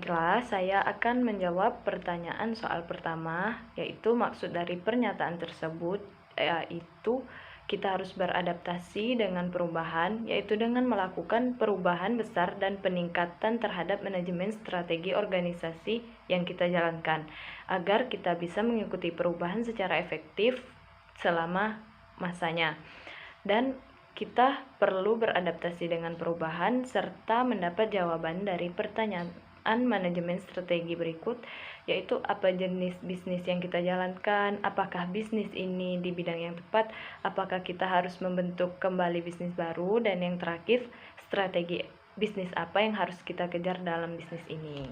Baiklah, saya akan menjawab pertanyaan soal pertama, yaitu maksud dari pernyataan tersebut, yaitu kita harus beradaptasi dengan perubahan, yaitu dengan melakukan perubahan besar dan peningkatan terhadap manajemen strategi organisasi yang kita jalankan, agar kita bisa mengikuti perubahan secara efektif selama masanya. Dan kita perlu beradaptasi dengan perubahan serta mendapat jawaban dari pertanyaan manajemen strategi berikut, yaitu apa jenis bisnis yang kita jalankan, apakah bisnis ini di bidang yang tepat, apakah kita harus membentuk kembali bisnis baru, dan yang terakhir, strategi bisnis apa yang harus kita kejar dalam bisnis ini.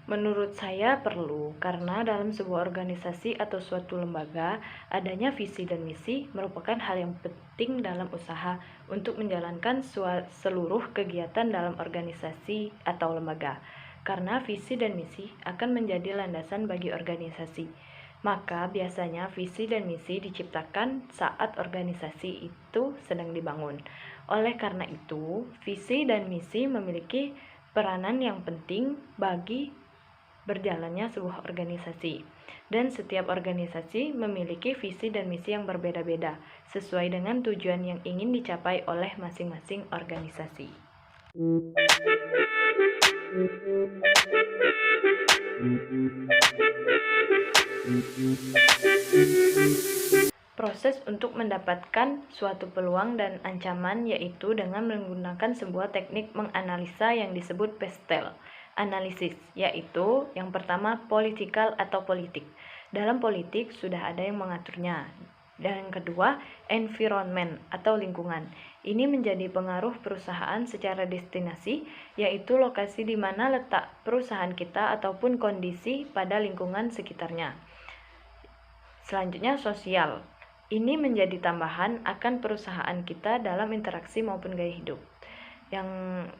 Menurut saya perlu, karena dalam sebuah organisasi atau suatu lembaga, adanya visi dan misi merupakan hal yang penting dalam usaha untuk menjalankan seluruh kegiatan dalam organisasi atau lembaga. Karena visi dan misi akan menjadi landasan bagi organisasi. Maka biasanya visi dan misi diciptakan saat organisasi itu sedang dibangun. Oleh karena itu, visi dan misi memiliki peranan yang penting bagi berjalannya sebuah organisasi, dan setiap organisasi memiliki visi dan misi yang berbeda-beda sesuai dengan tujuan yang ingin dicapai oleh masing-masing organisasi. Proses untuk mendapatkan suatu peluang dan ancaman yaitu dengan menggunakan sebuah teknik menganalisa yang disebut PESTEL analisis, yaitu yang pertama politikal atau politik. Dalam politik sudah ada yang mengaturnya. Dan yang kedua, environment atau lingkungan. Ini menjadi pengaruh perusahaan secara destinasi, yaitu lokasi di mana letak perusahaan kita ataupun kondisi pada lingkungan sekitarnya. Selanjutnya, sosial. Ini menjadi tambahan akan perusahaan kita dalam interaksi maupun gaya hidup. Yang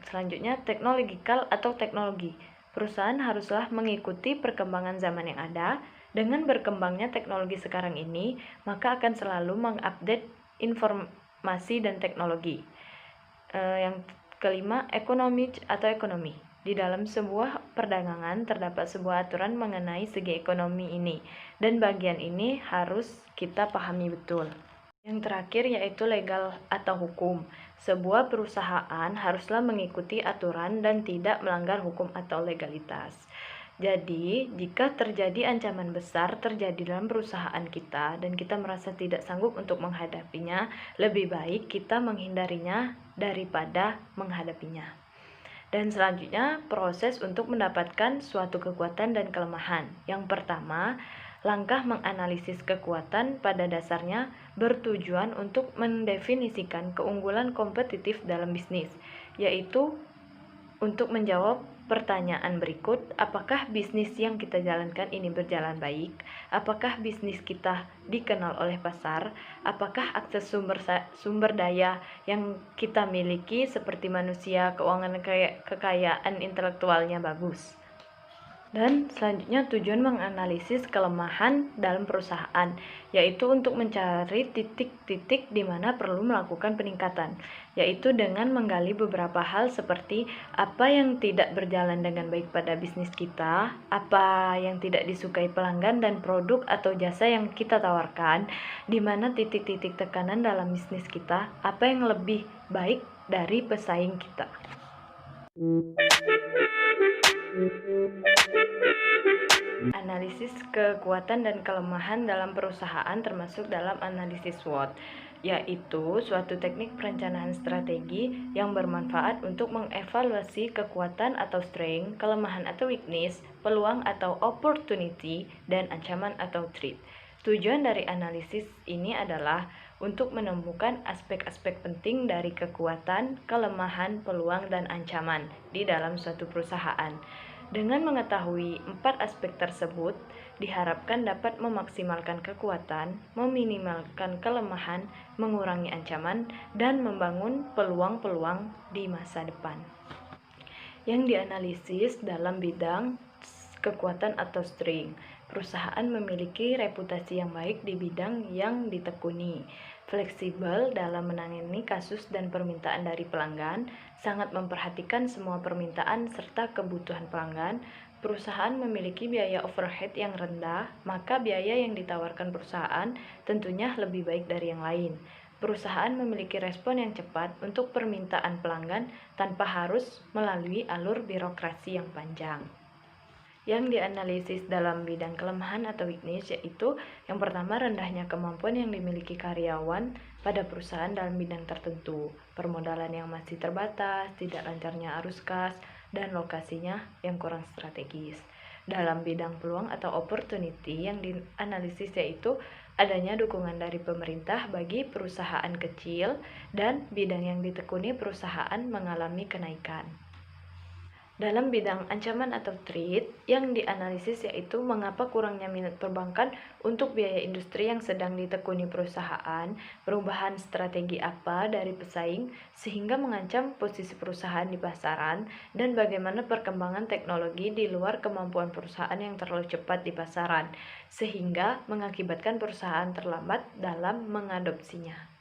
selanjutnya, teknologikal atau teknologi. Perusahaan haruslah mengikuti perkembangan zaman yang ada. Dengan berkembangnya teknologi sekarang ini, maka akan selalu mengupdate informasi dan teknologi. Yang kelima, ekonomi atau ekonomi. Di dalam sebuah perdagangan terdapat sebuah aturan mengenai segi ekonomi ini, dan bagian ini harus kita pahami betul. Yang terakhir yaitu legal atau hukum. Sebuah perusahaan haruslah mengikuti aturan dan tidak melanggar hukum atau legalitas. Jadi, jika terjadi ancaman besar terjadi dalam perusahaan kita dan kita merasa tidak sanggup untuk menghadapinya, lebih baik kita menghindarinya daripada menghadapinya. Dan selanjutnya, proses untuk mendapatkan suatu kekuatan dan kelemahan. Yang pertama, langkah menganalisis kekuatan pada dasarnya bertujuan untuk mendefinisikan keunggulan kompetitif dalam bisnis, yaitu untuk menjawab pertanyaan berikut, apakah bisnis yang kita jalankan ini berjalan baik? Apakah bisnis kita dikenal oleh pasar? Apakah akses sumber daya yang kita miliki seperti manusia, keuangan, kekayaan intelektualnya bagus? Dan selanjutnya tujuan menganalisis kelemahan dalam perusahaan, yaitu untuk mencari titik-titik di mana perlu melakukan peningkatan, yaitu dengan menggali beberapa hal seperti apa yang tidak berjalan dengan baik pada bisnis kita, apa yang tidak disukai pelanggan dan produk atau jasa yang kita tawarkan, di mana titik-titik tekanan dalam bisnis kita, apa yang lebih baik dari pesaing kita. Analisis kekuatan dan kelemahan dalam perusahaan termasuk dalam analisis SWOT, yaitu suatu teknik perencanaan strategi yang bermanfaat untuk mengevaluasi kekuatan atau strength, kelemahan atau weakness, peluang atau opportunity, dan ancaman atau threat. Tujuan dari analisis ini adalah untuk menemukan aspek-aspek penting dari kekuatan, kelemahan, peluang, dan ancaman di dalam suatu perusahaan. Dengan mengetahui 4 aspek tersebut, diharapkan dapat memaksimalkan kekuatan, meminimalkan kelemahan, mengurangi ancaman, dan membangun peluang-peluang di masa depan. Yang dianalisis dalam bidang kekuatan atau strength. Perusahaan memiliki reputasi yang baik di bidang yang ditekuni. fleksibel dalam menangani kasus dan permintaan dari pelanggan, sangat memperhatikan semua permintaan serta kebutuhan pelanggan. Perusahaan memiliki biaya overhead yang rendah, maka biaya yang ditawarkan perusahaan tentunya lebih baik dari yang lain. Perusahaan memiliki respon yang cepat untuk permintaan pelanggan tanpa harus melalui alur birokrasi yang panjang. Yang dianalisis dalam bidang kelemahan atau weakness yaitu yang pertama, rendahnya kemampuan yang dimiliki karyawan pada perusahaan dalam bidang tertentu, permodalan yang masih terbatas, tidak lancarnya arus kas, dan lokasinya yang kurang strategis. Dalam bidang peluang atau opportunity yang dianalisis yaitu adanya dukungan dari pemerintah bagi perusahaan kecil dan bidang yang ditekuni perusahaan mengalami kenaikan. Dalam bidang ancaman atau threat yang dianalisis yaitu mengapa kurangnya minat perbankan untuk biaya industri yang sedang ditekuni perusahaan, perubahan strategi apa dari pesaing sehingga mengancam posisi perusahaan di pasaran, dan bagaimana perkembangan teknologi di luar kemampuan perusahaan yang terlalu cepat di pasaran sehingga mengakibatkan perusahaan terlambat dalam mengadopsinya.